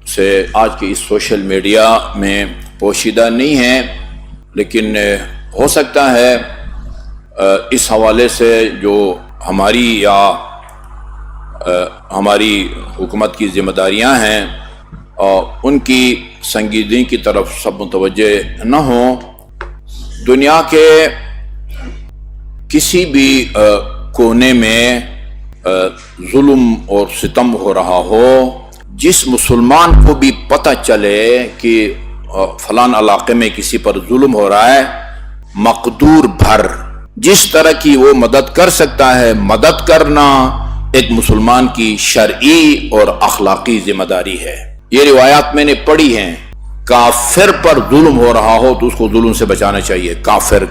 سے آج کے اس سوشل میڈیا میں پوشیدہ نہیں ہیں، لیکن ہو سکتا ہے اس حوالے سے جو ہماری یا ہماری حکومت کی ذمہ داریاں ہیں ان کی سنجیدگی کی طرف سب متوجہ نہ ہوں۔ دنیا کے کسی بھی کونے میں ظلم اور ستم ہو رہا ہو، جس مسلمان کو بھی پتہ چلے کہ فلان علاقے میں کسی پر ظلم ہو رہا ہے، مقدور بھر جس طرح کی وہ مدد کر سکتا ہے مدد کرنا ایک مسلمان کی شرعی اور اخلاقی ذمہ داری ہے۔ یہ روایات میں نے پڑھی ہیں۔ کافر پر ظلم ہو رہا ہو تو اس کو ظلم سے بچانا چاہیے۔ کافر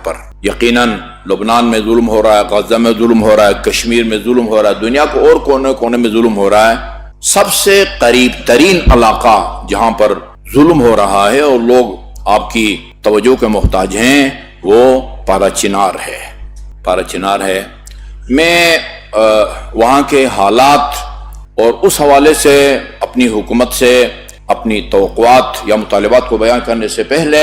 پر یقیناً لبنان میں ظلم ہو رہا ہے، غزہ میں ظلم ہو رہا ہے، کشمیر میں ظلم ہو رہا ہے، دنیا کو اور کونے کونے میں ظلم ہو رہا ہے۔ سب سے قریب ترین علاقہ جہاں پر ظلم ہو رہا ہے اور لوگ آپ کی توجہ کے محتاج ہیں وہ پارا چنار ہے۔ میں وہاں کے حالات اور اس حوالے سے اپنی حکومت سے اپنی توقعات یا مطالبات کو بیان کرنے سے پہلے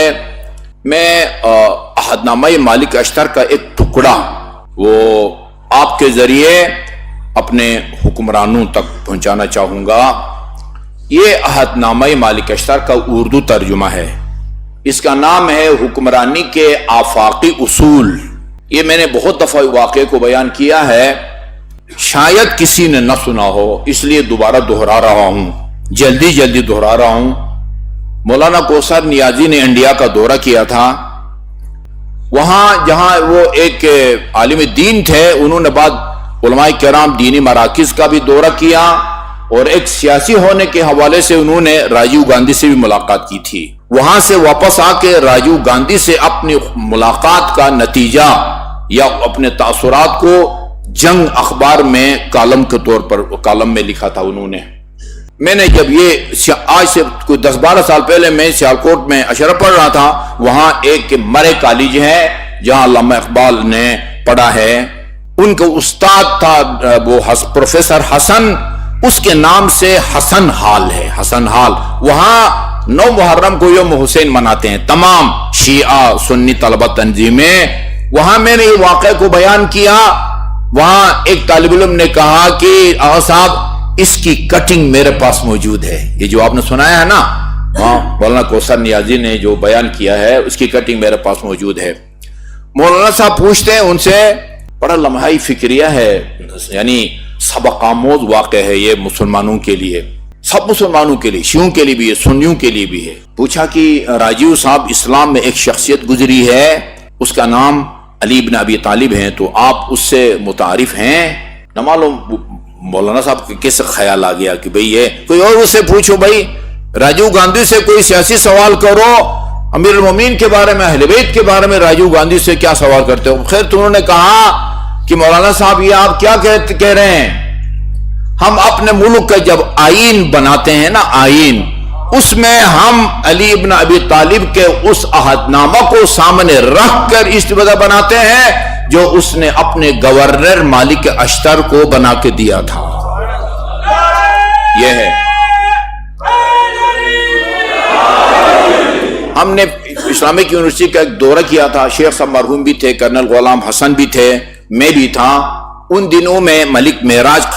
میں عہد نامہ مالک اشتر کا ایک ٹکڑا وہ آپ کے ذریعے اپنے حکمرانوں تک پہنچانا چاہوں گا۔ یہ عہد نامہ مالک اشتر کا اردو ترجمہ ہے۔ اس کا نام ہے حکمرانی کے آفاقی اصول۔ یہ میں نے بہت دفعہ واقعے کو بیان کیا ہے، شاید کسی نے نہ سنا ہو، اس لیے دوبارہ دہرا رہا ہوں، جلدی دہرا رہا ہوں۔ مولانا کوثر نیازی نے انڈیا کا دورہ کیا تھا۔ وہاں جہاں وہ ایک عالم دین تھے، انہوں نے بعد علماء کرام دینی مراکز کا بھی دورہ کیا، اور ایک سیاسی ہونے کے حوالے سے انہوں نے راجیو گاندھی سے بھی ملاقات کی تھی۔ وہاں سے واپس آ کے راجیو گاندھی سے اپنی ملاقات کا نتیجہ یا اپنے تاثرات کو جنگ اخبار میں کالم میں لکھا تھا انہوں نے۔ میں نے جب یہ آج سے کوئی 10-12 سال پہلے میں سیالکوٹ میں اشرف پڑھ رہا تھا، وہاں ایک مرے کالج ہے جہاں علامہ اقبال نے پڑھا ہے، ان کا استاد تھا وہ پروفیسر حسن، اس کے نام سے حسن ہال ہے، حسن ہال۔ وہاں 9 محرم کو یوم حسین مناتے ہیں تمام شیعہ سنی طلبہ تنظیمیں۔ وہاں میں نے یہ واقعہ کو بیان کیا۔ وہاں ایک طالب علم نے کہا کہ آغا صاحب اس کی کٹنگ میرے پاس موجود ہے۔ یہ جو آپ نے سنایا ہے نا، مولانا کوثر نیازی نے جو بیان کیا ہے، اس کی کٹنگ میرے پاس موجود ہے۔ مولانا صاحب پوچھتے ہیں ان سے، بڑا لمحائی فکریہ ہے، یعنی سبق آموز واقع ہے یہ مسلمانوں کے لیے، سب مسلمانوں کے لیے، شیعوں کے لیے بھی ہے، سنیوں کے لیے بھی ہے۔ پوچھا کہ راجیو صاحب اسلام میں ایک شخصیت گزری ہے، اس کا نام علی ابن ابی طالب ہیں، تو آپ اس سے متعارف ہیں؟ نہ معلوم مولانا صاحب کے کیسے خیال آ گیا کہ بھئی یہ کوئی اور اس سے پوچھو، بھئی راجیو گاندھی سے کوئی سیاسی سوال کرو، امیر المومنین کے بارے میں، اہل بیت کے بارے میں، راجیو گاندھی سے کیا سوال کرتے ہو؟ خیر تو انہوں نے کہا کہ مولانا صاحب یہ آپ کیا کہہ رہے ہیں؟ ہم اپنے ملک کا جب آئین بناتے ہیں نا، آئین، اس میں ہم علی ابن ابی طالب کے اس عہد نامہ کو سامنے رکھ کر استفادہ بناتے ہیں جو اس نے اپنے گورنر مالک اشتر کو بنا کے دیا تھا۔ یہ ہے۔ ہم نے اسلامک یونیورسٹی کا ایک دورہ کیا تھا، شیخ صاحب مرحوم بھی تھے، کرنل غلام حسن بھی تھے، میں بھی تھا۔ ان دنوں میں ملک معراج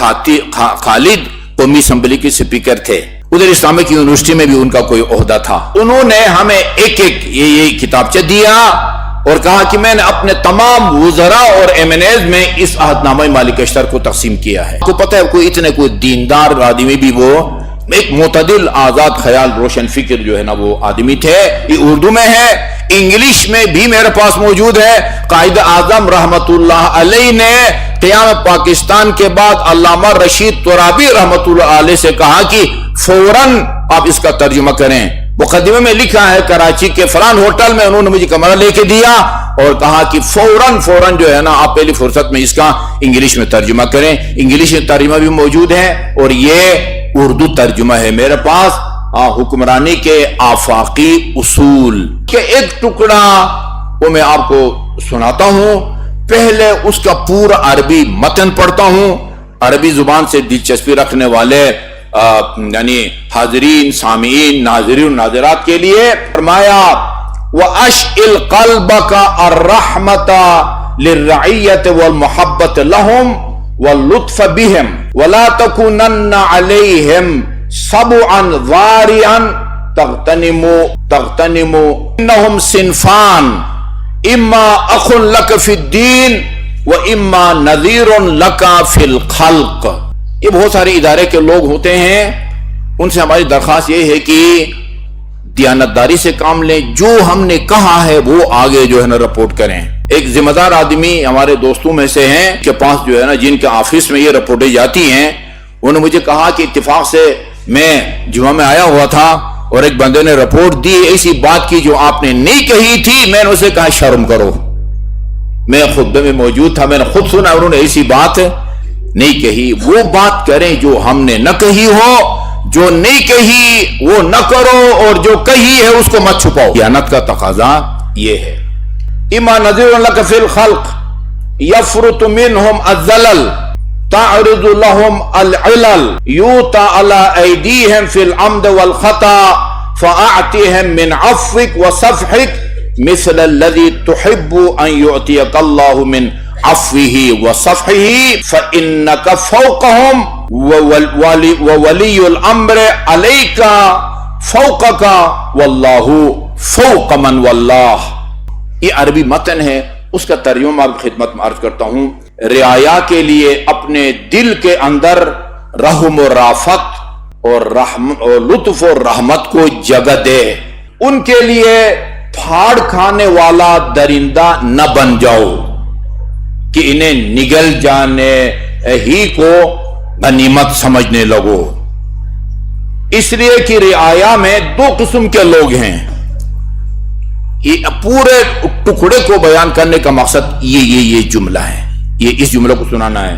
خالد قومی اسمبلی کے سپیکر تھے، ادھر اسلامک یونیورسٹی میں بھی ان کا کوئی عہدہ تھا۔ انہوں نے ہمیں ایک یہ کتابچہ دیا اور کہا کہ میں نے اپنے تمام وزراء اور ایمنیز میں اس عہد نامہ مالک اشتر کو تقسیم کیا ہے۔ کو پتہ ہے کوئی دیندار آدمی بھی، وہ ایک معتدل آزاد خیال روشن فکر جو ہے نا وہ آدمی تھے۔ یہ اردو میں ہے، انگلش میں بھی میرے پاس موجود ہے۔ قائد اعظم رحمت اللہ علیہ نے قیام پاکستان کے بعد علامہ رشید ترابی رحمت اللہ علیہ سے کہا کہ فوراً آپ اس کا ترجمہ کریں۔ مقدمے میں لکھا ہے کراچی کے فلان ہوٹل میں انہوں نے مجھے کمرہ لے کے دیا اور کہا کہ فوراً جو ہے نا آپ پہلی فرصت میں اس کا انگلش میں ترجمہ کریں۔ انگلش میں ترجمہ بھی موجود ہے اور یہ اردو ترجمہ ہے میرے پاس، حکمرانی کے آفاقی اصول کے ایک ٹکڑا وہ میں آپ کو سناتا ہوں۔ پہلے اس کا پورا عربی متن پڑھتا ہوں. عربی زبان سے دلچسپی رکھنے والے یعنی حاضرین، سامعین، ناظرین، ناظرات کے لیے فرمایا وَأَشْئِلْ قَلْبَكَ الرَّحْمَةَ لِلرَّعِيَّةِ وَالْمُحَبَّةِ لَهُمْ وَاللُّطْفَ بِهِمْ وَلَا تَكُونَنَّ عَلَيْهِمْ سَبْعًا ضَارِعًا تَغْتَنِمُ إِنَّهُمْ صِنْفَانِ إِمَّا أَخٌ لَكَ فِي الدِّينِ وَإِمَّا نَذِيرٌ لَكَ فِي الْخَلْقِ. یہ بہت سارے ادارے کے لوگ ہوتے ہیں، ان سے ہماری درخواست یہ ہے کہ دیانتداری سے کام لیں، جو ہم نے کہا ہے وہ آگے جو ہے نا رپورٹ کریں. ایک ذمہ دار آدمی ہمارے دوستوں میں سے ہیں کے پاس جو ہے نا جن کے آفس میں یہ رپورٹیں جاتی ہیں، انہوں نے مجھے کہا کہ اتفاق سے میں جمعہ میں آیا ہوا تھا اور ایک بندے نے رپورٹ دی ایسی بات کی جو آپ نے نہیں کہی تھی. میں نے اسے کہا شرم کرو، میں خطبے میں موجود تھا، میں نے خود سنا، انہوں نے ایسی بات نہیں کہی. وہ بات کریں جو ہم نے نہ کہی ہو، جو نہیں کہی وہ نہ کرو، اور جو کہی ہے اس کو مت چھپاؤ. دیانت کا تقاضا یہ ہے. اما نذیر لک فی الخلق یفرط منہم الزلل تعرض لهم العلل یوتا علی ایدیہم فی العمد والخطا فاعطیہم من عفوک وصفحک مثل الذي تحب ان يعطيك الله من عفوه وصفحه فإنك فوقهم وولي الأمر عليك فوقك والله فوق من والله. یہ عربی متن ہے، اس کا ترجمہ آپ کی خدمت میں عرض کرتا ہوں. رعایا کے لیے اپنے دل کے اندر رحم و رافت اور لطف و رحمت کو جگہ دے. ان کے لیے پھاڑ کھانے والا درندہ نہ بن جاؤ کہ انہیں نگل جانے ہی کو غنیمت سمجھنے لگو. اس لیے کہ رعایا میں دو قسم کے لوگ ہیں. یہ پورے ٹکڑے کو بیان کرنے کا مقصد یہ جملہ ہے، یہ اس جملے کو سنانا ہے.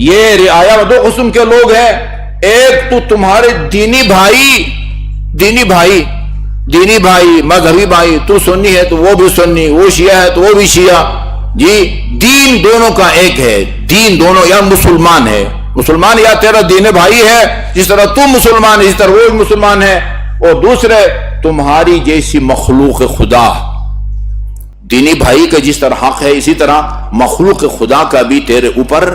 یہ رعایا میں دو قسم کے لوگ ہیں. ایک تو تمہارے دینی بھائی مذہبی بھائی، تو سنی ہے تو وہ بھی سنی، وہ شیعہ ہے تو وہ بھی شیعہ. جی دین دونوں کا ایک ہے، دین دونوں یا مسلمان ہے، مسلمان یا تیرا دین بھائی ہے، جس طرح تم مسلمان ہے اس طرح وہ بھی مسلمان ہے. اور دوسرے تمہاری جیسی مخلوق خدا. دینی بھائی کا جس طرح حق ہے اسی طرح مخلوق خدا کا بھی تیرے اوپر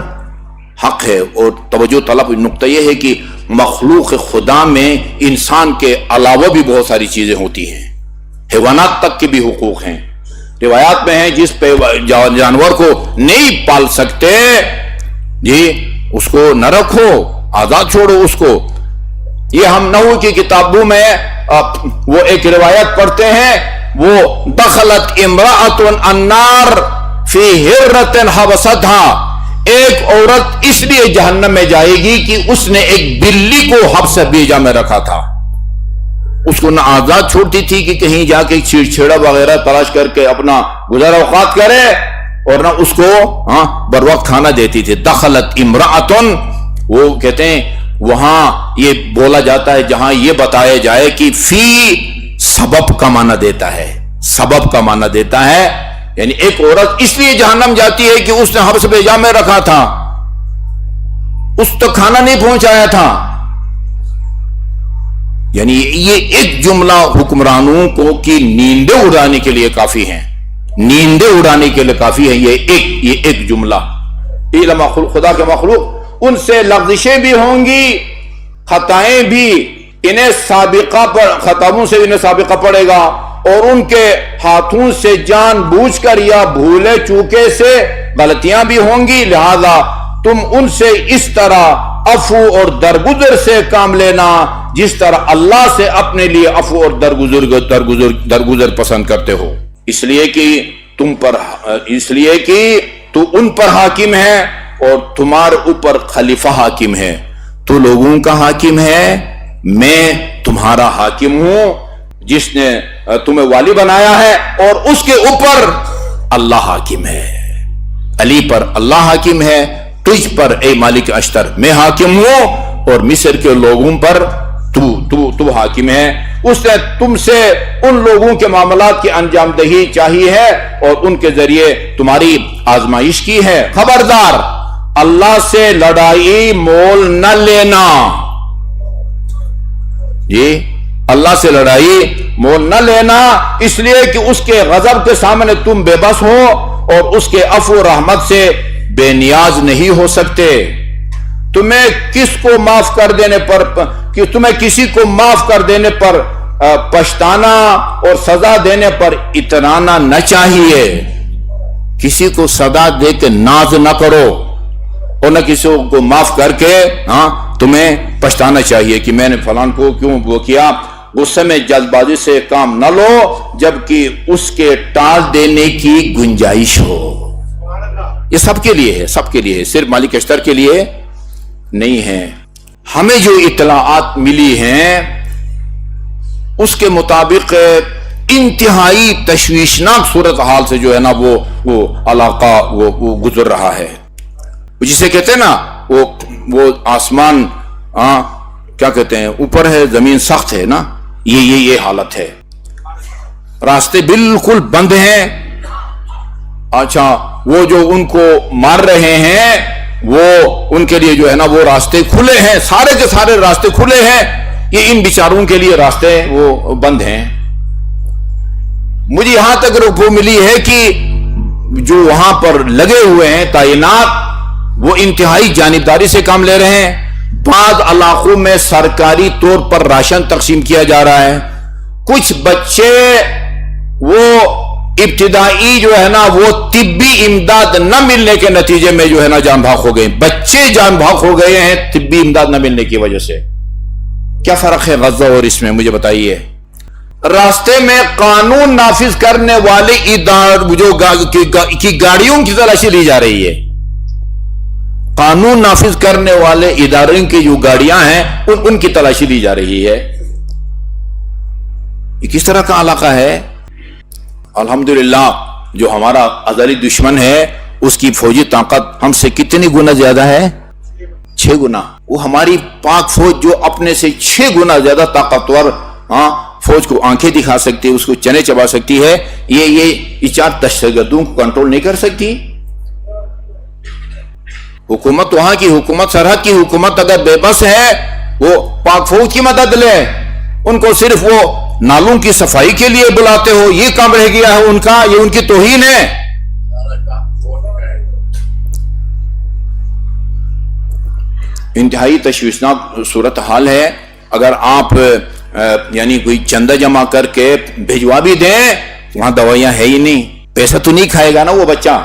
حق ہے. اور توجہ طلب نقطہ یہ ہے کہ مخلوق خدا میں انسان کے علاوہ بھی بہت ساری چیزیں ہوتی ہیں، حیوانات تک کے بھی حقوق ہیں. روایات میں ہیں جس پہ جانور کو نہیں پال سکتے جی اس کو نہ رکھو، آزاد چھوڑو اس کو. یہ ہم نحو کی کتابوں میں وہ ایک روایت پڑھتے ہیں، وہ دخلت امرأۃ النار فی ہرۃ حبستھا. ایک عورت اس لیے جہنم میں جائے گی کہ اس نے ایک بلی کو حبس بیجا میں رکھا تھا. اس کو نہ آزاد چھوڑتی تھی کہ کہیں جا کے چھیڑا وغیرہ تلاش کر کے اپنا گزر اوقات کرے، اور نہ اس کو بر وقت کھانا دیتی تھی. دخلت امرأۃ، وہ کہتے ہیں وہاں یہ بولا جاتا ہے جہاں یہ بتایا جائے کہ فی سبب کا معنی دیتا ہے، سبب کا معنی دیتا ہے. یعنی ایک عورت اس لیے جہنم جاتی ہے کہ اس نے حبس بیجا میں رکھا تھا، اس تک کھانا نہیں پہنچایا تھا. یعنی یہ ایک جملہ حکمرانوں کو کی نیندیں اڑانے کے لیے کافی ہیں، نیندیں اڑانے کے لیے کافی ہے. یہ ایک جملہ. خدا کے مخلوق ان سے لغزشیں بھی ہوں گی، خطائیں بھی، انہیں سابقہ پر خطاؤں سے انہیں سابقہ پڑے گا، اور ان کے ہاتھوں سے جان بوجھ کر یا بھولے چوکے سے غلطیاں بھی ہوں گی. لہذا تم ان سے اس طرح عفو اور درگزر سے کام لینا جس طرح اللہ سے اپنے لیے عفو اور درگزر پسند کرتے ہو. اس لیے کہ تو ان پر حاکم ہے اور تمہارے اوپر خلیفہ حاکم ہے. تو لوگوں کا حاکم ہے، میں تمہارا حاکم ہوں جس نے تمہیں والی بنایا ہے، اور اس کے اوپر اللہ حاکم ہے. علی پر اللہ حاکم ہے، تجھ پر اے مالک اشتر میں حاکم ہوں، اور مصر کے لوگوں پر تو حاکم ہے. اس نے تم سے ان لوگوں کے معاملات کی انجام دہی چاہی ہے اور ان کے ذریعے تمہاری آزمائش کی ہے۔ خبردار، اللہ سے لڑائی مول نہ لینا، جی اللہ سے لڑائی مول نہ لینا، اس لیے کہ اس کے غضب کے سامنے تم بے بس ہو اور اس کے عفو رحمت سے بے نیاز نہیں ہو سکتے۔ تمہیں کس کو معاف کر دینے پر، کہ تمہیں کسی کو معاف کر دینے پر پچھتانا اور سزا دینے پر اترانا نہ چاہیے۔ کسی کو سزا دے کے ناز نہ کرو اور نہ کسی کو معاف کر کے تمہیں پچھتانا چاہیے کہ میں نے فلان کو کیوں وہ کیا۔ غصے میں جلد بازی سے کام نہ لو جبکہ اس کے ٹال دینے کی گنجائش ہو۔ یہ سب کے لیے ہے، سب کے لیے ہے، صرف مالک اشتر کے لیے نہیں ہے۔ ہمیں جو اطلاعات ملی ہیں اس کے مطابق انتہائی تشویشناک صورتحال سے جو ہے نا وہ علاقہ وہ گزر رہا ہے، جسے کہتے ہیں نا وہ آسمان کیا کہتے ہیں اوپر ہے، زمین سخت ہے نا، یہ حالت ہے۔ راستے بالکل بند ہیں۔ اچھا، وہ جو ان کو مار رہے ہیں وہ ان کے لیے جو ہے نا وہ راستے کھلے ہیں، سارے کے سارے راستے کھلے ہیں، یہ ان بیچاروں کے لیے راستے وہ بند ہیں۔ مجھے یہاں تک رپورٹ ملی ہے کہ جو وہاں پر لگے ہوئے ہیں تعینات، وہ انتہائی جانبداری سے کام لے رہے ہیں۔ بعض علاقوں میں سرکاری طور پر راشن تقسیم کیا جا رہا ہے۔ کچھ بچے وہ ابتدائی جو ہے نا وہ طبی امداد نہ ملنے کے نتیجے میں جو ہے نا جان بھاگ ہو گئے، بچے جان بھاگ ہو گئے ہیں طبی امداد نہ ملنے کی وجہ سے۔ کیا فرق ہے غزہ اور اس میں، مجھے بتائیے۔ راستے میں قانون نافذ کرنے والے کی گاڑیوں کی تلاشی لی جا رہی ہے، قانون نافذ کرنے والے اداروں کی جو گاڑیاں ہیں ان کی تلاشی لی جا رہی ہے۔ یہ کس طرح کا علاقہ ہے؟ الحمدللہ جو ہمارا ازلی دشمن ہے اس کی فوجی طاقت ہم سے کتنی گنا زیادہ ہے؟ 6 گنا۔ وہ ہماری پاک فوج جو اپنے سے 6 گنا زیادہ طاقتور فوج کو آنکھیں دکھا سکتی ہے، اس کو چنے چبا سکتی ہے، یہ 4 دہشت گردوں کو کنٹرول نہیں کر سکتی۔ حکومت وہاں کی حکومت، سرحد کی حکومت اگر بے بس ہے وہ پاک فوج کی مدد لے، ان کو صرف وہ نالوں کی صفائی کے لیے بلاتے ہو، یہ کام رہ گیا ہے ان کا، یہ ان کی توہین ہے۔ انتہائی تشویشناک صورتحال ہے۔ اگر آپ یعنی کوئی چندہ جمع کر کے بھیجوا بھی دیں، وہاں دوائیاں ہے ہی نہیں، پیسہ تو نہیں کھائے گا نا وہ بچہ،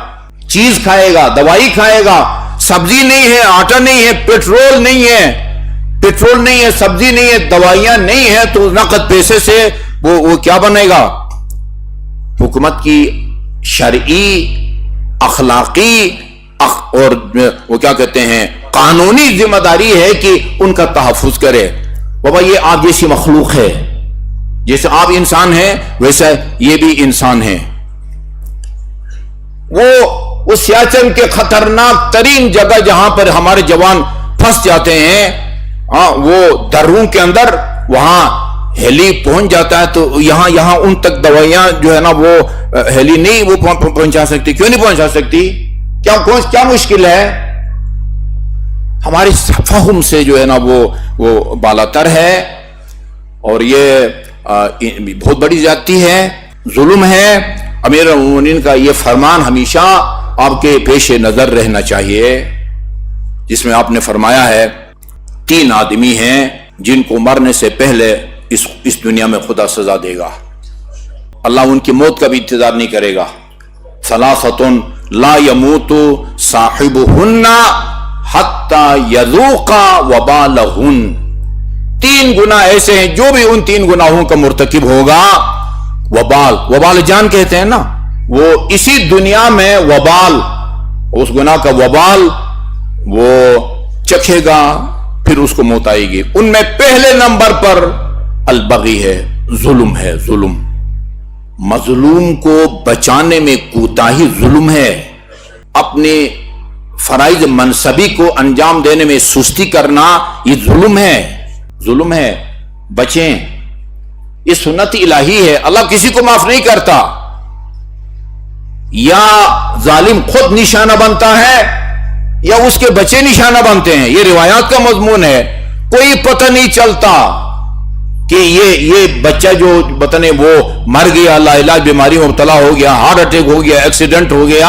چیز کھائے گا، دوائی کھائے گا، سبزی نہیں ہے، آٹا نہیں ہے، پیٹرول نہیں ہے، سبزی نہیں ہے، دوائیاں نہیں ہے، تو نقد پیسے سے وہ کیا بنے گا؟ حکومت کی شرعی، اخلاقی اور وہ کیا کہتے ہیں قانونی ذمہ داری ہے کہ ان کا تحفظ کرے۔ بابا یہ آپ جیسی مخلوق ہے، جیسے آپ انسان ہیں ویسا یہ بھی انسان ہے۔ وہ سیاچن کے خطرناک ترین جگہ جہاں پر ہمارے جوان پھنس جاتے ہیں، وہ دروں کے اندر، وہاں ہیلی پہنچ جاتا ہے، تو یہاں ان تک دوائیاں جو ہے نا وہ ہیلی نہیں وہ پہنچا سکتی۔ کیوں نہیں پہنچا سکتی؟ کیا مشکل ہے؟ ہمارے فہم سے جو ہے نا وہ بالاتر ہے، اور یہ بہت بڑی زیادتی ہے، ظلم ہے۔ امیر المومنین کا یہ فرمان ہمیشہ آپ کے پیش نظر رہنا چاہیے، جس میں آپ نے فرمایا ہے 3 آدمی ہیں جن کو مرنے سے پہلے اس دنیا میں خدا سزا دے گا، اللہ ان کی موت کا بھی انتظار نہیں کرے گا۔ ثلاثۃ لا يموت صاحبهن حتی یذوق وبالہن، 3 گناہ ایسے ہیں جو بھی ان 3 گناہوں کا مرتکب ہوگا، وبال جان کہتے ہیں نا، وہ اسی دنیا میں وبال، اس گناہ کا وبال وہ چکھے گا، پھر اس کو موت آئے گی۔ ان میں پہلے نمبر پر البغی ہے، ظلم ہے، ظلم۔ مظلوم کو بچانے میں کوتاہی ظلم ہے، اپنے فرائض منصبی کو انجام دینے میں سستی کرنا یہ ظلم ہے، ظلم ہے۔ بچیں، یہ سنت الہی ہے، اللہ کسی کو معاف نہیں کرتا. یا ظالم خود نشانہ بنتا ہے یا اس کے بچے نشانہ بنتے ہیں. یہ روایات کا مضمون ہے. کوئی پتہ نہیں چلتا کہ یہ بچہ جو بتنے وہ مر گیا، لاعلاج بیماری میں مبتلا ہو گیا، ہارٹ اٹیک ہو گیا، ایکسیڈنٹ ہو گیا.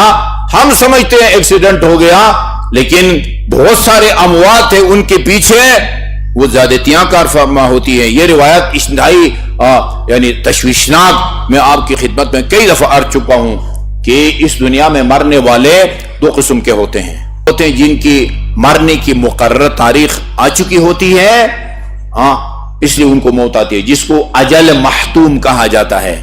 ہم سمجھتے ہیں ایکسیڈنٹ ہو گیا، لیکن بہت سارے اموات ہیں ان کے پیچھے وہ زیادتیاں کار فرما ہوتی ہیں. یہ روایت انتہائی یعنی تشویشناک. میں آپ کی خدمت میں کئی دفعہ عرض چکا ہوں کہ اس دنیا میں مرنے والے دو قسم کے ہوتے ہیں جن کی مرنے کی مقرر تاریخ آ چکی ہوتی ہے، اس لیے ان کو موت آتی ہے، جس کو اجل محتوم کہا جاتا ہے.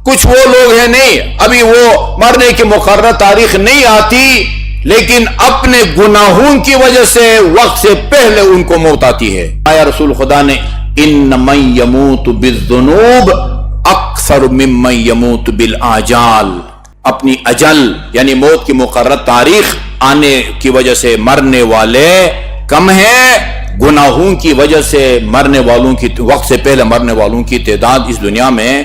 کچھ وہ لوگ ہیں نہیں، ابھی وہ مرنے کی مقرر تاریخ نہیں آتی، لیکن اپنے گناہوں کی وجہ سے وقت سے پہلے ان کو موت آتی ہے. آیا رسول خدا نے ان من یموت بالذنوب اکثر ممن یموت بالاجال، اپنی اجل یعنی موت کی مقرر تاریخ آنے کی وجہ سے مرنے والے کم ہیں، گناہوں کی وجہ سے مرنے والوں کی وقت سے پہلے مرنے والوں کی تعداد اس دنیا میں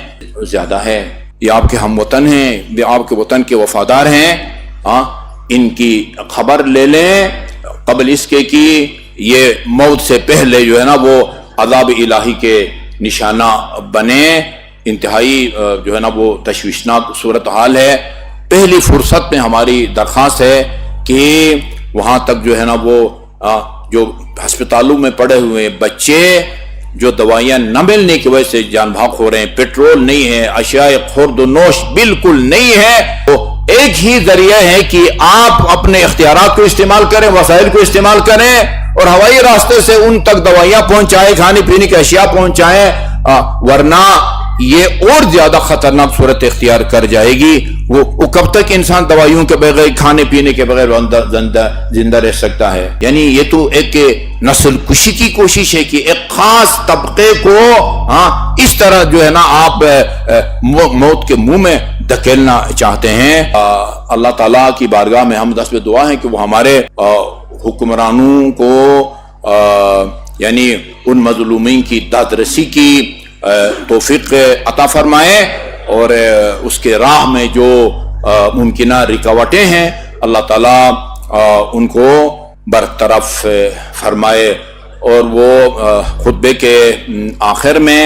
زیادہ ہے. یہ آپ کے ہم وطن ہیں، یہ آپ کے وطن کے وفادار ہیں. ان کی خبر لے لیں قبل اس کے کہ یہ موت سے پہلے جو ہے نا وہ عذاب الہی کے نشانہ بنے. انتہائی جو ہے نا وہ تشویشناک صورتحال ہے. پہلی فرصت میں ہماری درخواست ہے کہ وہاں تک جو ہے نا وہ جو ہسپتالوں میں پڑے ہوئے بچے جو دوائیاں نہ ملنے کی وجہ سے جان بھاگ ہو رہے ہیں، پیٹرول نہیں ہے، اشیاء خورد و نوش بالکل نہیں ہے، تو ایک ہی ذریعہ ہے کہ آپ اپنے اختیارات کو استعمال کریں، وسائل کو استعمال کریں اور ہوائی راستے سے ان تک دوائیاں پہنچائیں، کھانے پینے کی اشیاء پہنچائیں، ورنہ یہ اور زیادہ خطرناک صورت اختیار کر جائے گی. وہ کب تک انسان دوائیوں کے بغیر، کھانے پینے کے بغیر زندہ رہ سکتا ہے؟ یعنی یہ تو ایک نسل کشی کی کوشش ہے کہ ایک خاص طبقے کو اس طرح جو ہے نا آپ موت کے منہ میں دھکیلنا چاہتے ہیں. اللہ تعالیٰ کی بارگاہ میں ہم دست دعا ہے کہ وہ ہمارے حکمرانوں کو یعنی ان مظلومین کی دادرسی کی توفیق عطا فرمائے اور اس کے راہ میں جو ممکنہ رکاوٹیں ہیں اللہ تعالیٰ ان کو برطرف فرمائے. اور وہ خطبے کے آخر میں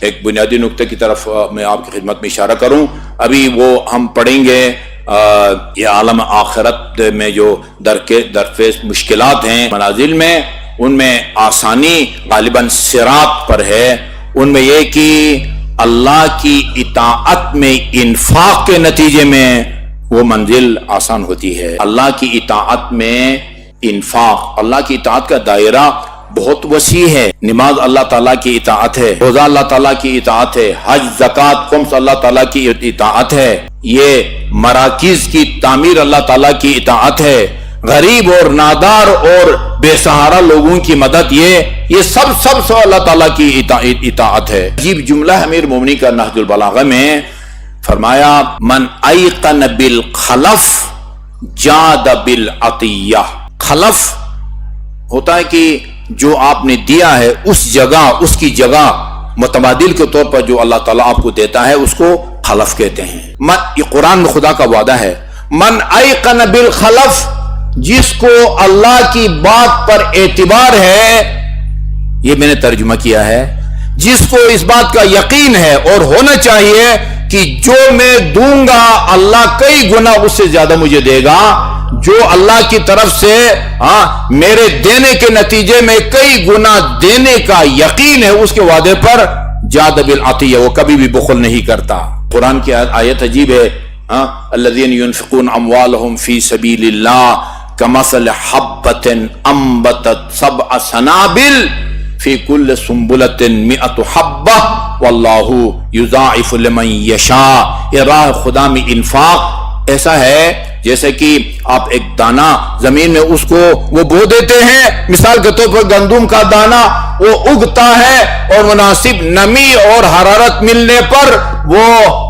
ایک بنیادی نقطے کی طرف میں آپ کی خدمت میں اشارہ کروں. ابھی وہ ہم پڑھیں گے یہ عالم آخرت میں جو درپیش مشکلات ہیں منازل میں، ان میں آسانی غالباً صراط پر ہے. ان میں یہ کہ اللہ کی اطاعت میں انفاق کے نتیجے میں وہ منزل آسان ہوتی ہے. اللہ کی اطاعت میں انفاق، اللہ کی اطاعت کا دائرہ بہت وسیع ہے. نماز اللہ تعالیٰ کی اطاعت ہے، روزہ اللہ تعالیٰ کی اطاعت ہے، حج زکوٰۃ خمس اللہ تعالیٰ کی اطاعت ہے، یہ مراکز کی تعمیر اللہ تعالیٰ کی اطاعت ہے، غریب اور نادار اور بے سہارا لوگوں کی مدد یہ سب اللہ تعالیٰ کی اطاعت ہے. عجیب جملہ امیر مومنین کا نہج البلاغہ میں فرمایا من ایقن بالخلف جاد بالعطیہ. خلف ہوتا ہے کہ جو آپ نے دیا ہے اس کی جگہ متبادل کے طور پر جو اللہ تعالیٰ آپ کو دیتا ہے اس کو خلف کہتے ہیں. یہ قرآن میں خدا کا وعدہ ہے، من ایقن بالخلف، جس کو اللہ کی بات پر اعتبار ہے، یہ میں نے ترجمہ کیا ہے، جس کو اس بات کا یقین ہے اور ہونا چاہیے کہ جو میں دوں گا اللہ کئی گنا اس سے زیادہ مجھے دے گا، جو اللہ کی طرف سے میرے دینے کے نتیجے میں کئی گنا دینے کا یقین ہے، اس کے وعدے پر جاد بالعطیہ، وہ کبھی بھی بخل نہیں کرتا. قرآن کی آیت عجیب ہے، الذین ينفقون اموالهم فی سبیل اللہ کمثل حبۃ انبتت سبع سنابل فی کل سنبلۃ مئۃ حبہ واللہ یضاعف لمن یشاء. یہ راہ خدا میں انفاق ایسا ہے جیسے کہ آپ ایک دانہ زمین میں اس کو وہ بو دیتے ہیں، مثال کے طور پر گندم کا دانہ وہ اگتا ہے اور مناسب نمی اور حرارت ملنے پر وہ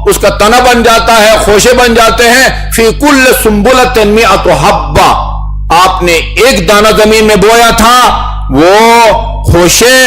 اس کا تنا بن جاتا ہے، خوشے بن جاتے ہیں. فی کل سنبلۃ مئۃ حبہ، آپ نے ایک دانہ زمین میں بویا تھا وہ خوشے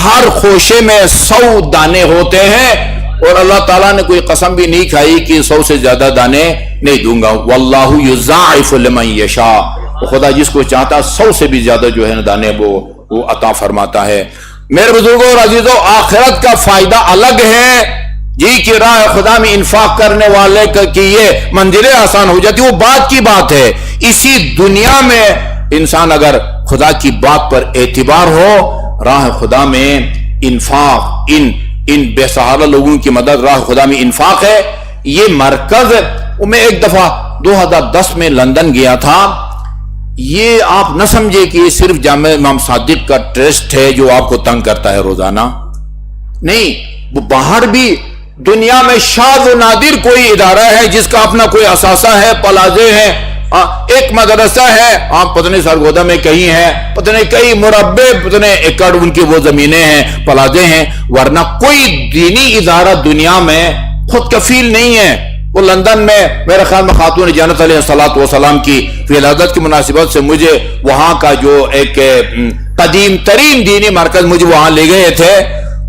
ہر خوشے میں 100 دانے ہوتے ہیں، اور اللہ تعالیٰ نے کوئی قسم بھی نہیں کھائی کہ 100 سے زیادہ دانے نہیں دوں گا۔ واللہ یضاعف لمن یشاء، خدا جس کو چاہتا 100 سے بھی زیادہ جو ہے نا دانے وہ عطا فرماتا ہے۔ میرے بزرگوں اور عزیزوں، آخرت کا فائدہ الگ ہے جی، کہ راہ خدا میں انفاق کرنے والے کی یہ منزلیں آسان ہو جاتی، وہ بات کی بات ہے۔ اسی دنیا میں انسان اگر خدا کی بات پر اعتبار ہو، راہ خدا میں انفاق، ان بے سہارا لوگوں کی مدد، راہ خدا میں انفاق ہے۔ یہ مرکز، میں ایک دفعہ 2010 میں لندن گیا تھا۔ یہ آپ نہ سمجھے کہ یہ صرف جامع امام صادق کا ٹرسٹ ہے جو آپ کو تنگ کرتا ہے روزانہ، نہیں، وہ باہر بھی دنیا میں شاذ و نادر کوئی ادارہ ہے جس کا اپنا کوئی اثاثہ ہے، پلازے ہیں، ایک مدرسہ ہے، آپ پتہ نہیں سرگودا میں کہیں ہیں، پتہ نہیں کئی مربع، پتہ نہیں ایکڑ ان کی وہ زمینیں ہیں، پلازے ہیں، ورنہ کوئی دینی ادارہ دنیا میں خود کفیل نہیں ہے۔ وہ لندن میں میرے خیال میں خاتون جنت علیہ الصلوۃ والسلام کی ولادت کی مناسبت سے مجھے وہاں کا جو ایک قدیم ترین دینی مرکز مجھے وہاں لے گئے تھے۔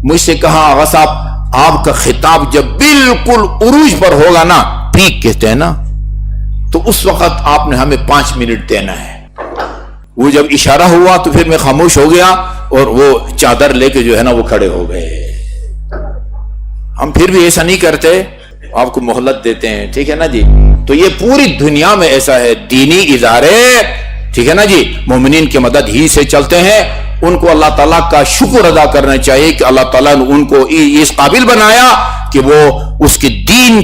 مجھ سے کہا آغا صاحب آپ کا خطاب جب بالکل عروج پر ہوگا نا، پیک کہتے ہیں نا، تو اس وقت آپ نے ہمیں 5 منٹ دینا ہے۔ وہ جب اشارہ ہوا تو پھر میں خاموش ہو گیا، اور وہ چادر لے کے جو ہے نا وہ کھڑے ہو گئے۔ ہم پھر بھی ایسا نہیں کرتے، آپ کو مہلت دیتے ہیں، ٹھیک ہے نا جی۔ تو یہ پوری دنیا میں ایسا ہے، دینی ادارے، ٹھیک ہے نا جی، مومنین کی مدد ہی سے چلتے ہیں۔ ان کو اللہ تعالیٰ کا شکر ادا کرنا چاہیے کہ اللہ تعالیٰ نے ان کو اس قابل بنایا کہ وہ اس کے دین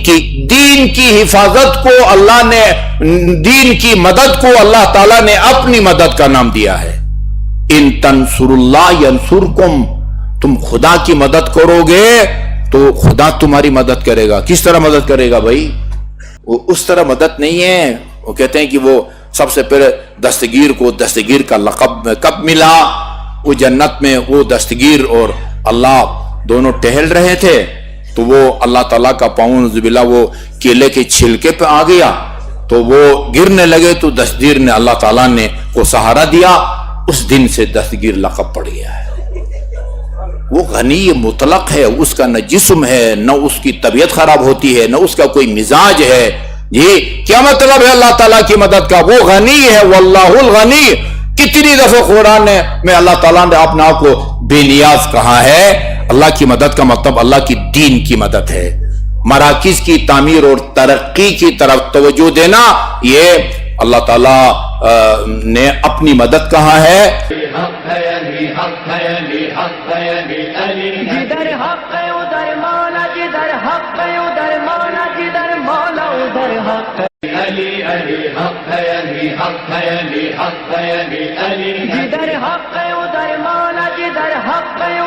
کی حفاظت کو اللہ نے، دین کی مدد کو اللہ تعالیٰ نے اپنی مدد کا نام دیا ہے۔ ان تنصر اللہ ینصرکم، تم خدا کی مدد کرو گے تو خدا تمہاری مدد کرے گا۔ کس طرح مدد کرے گا بھائی؟ وہ اس طرح مدد نہیں ہے۔ وہ کہتے ہیں کہ وہ سب سے پہلے دستگیر کو دستگیر کا لقب کب ملا؟ وہ جنت میں وہ دستگیر اور اللہ دونوں ٹہل رہے تھے، تو وہ اللہ تعالیٰ کا پاؤں باللہ وہ کیلے کے چھلکے پہ آ گیا، تو وہ گرنے لگے، تو دستگیر نے اللہ تعالیٰ نے کو سہارا دیا۔ اس دن سے دستگیر لقب پڑ گیا ہے۔ وہ غنی مطلق ہے، اس کا نہ جسم ہے، نہ اس کی طبیعت خراب ہوتی ہے، نہ اس کا کوئی مزاج ہے۔ جی کیا مطلب ہے اللہ تعالیٰ کی مدد کا؟ وہ غنی ہے، واللہ الغنی۔ کتنی دفعہ قرآن میں اللہ تعالیٰ نے اپنے آپ کو بے نیاز کہا ہے۔ اللہ کی مدد کا مطلب اللہ کی دین کی مدد ہے۔ مراکز کی تعمیر اور ترقی کی طرف توجہ دینا، یہ اللہ تعالیٰ نے اپنی مدد کہا ہے۔ جدھر حق ہے ادھر مولا، جدھر حق ہے ادھر مولا، جدھر مولا ادھر حق ہے۔ علی علی حق ہے، علی حق ہے، علی حق ہے، علی علی جدھر حق ہے ادھر مولا، جدھر حق ہے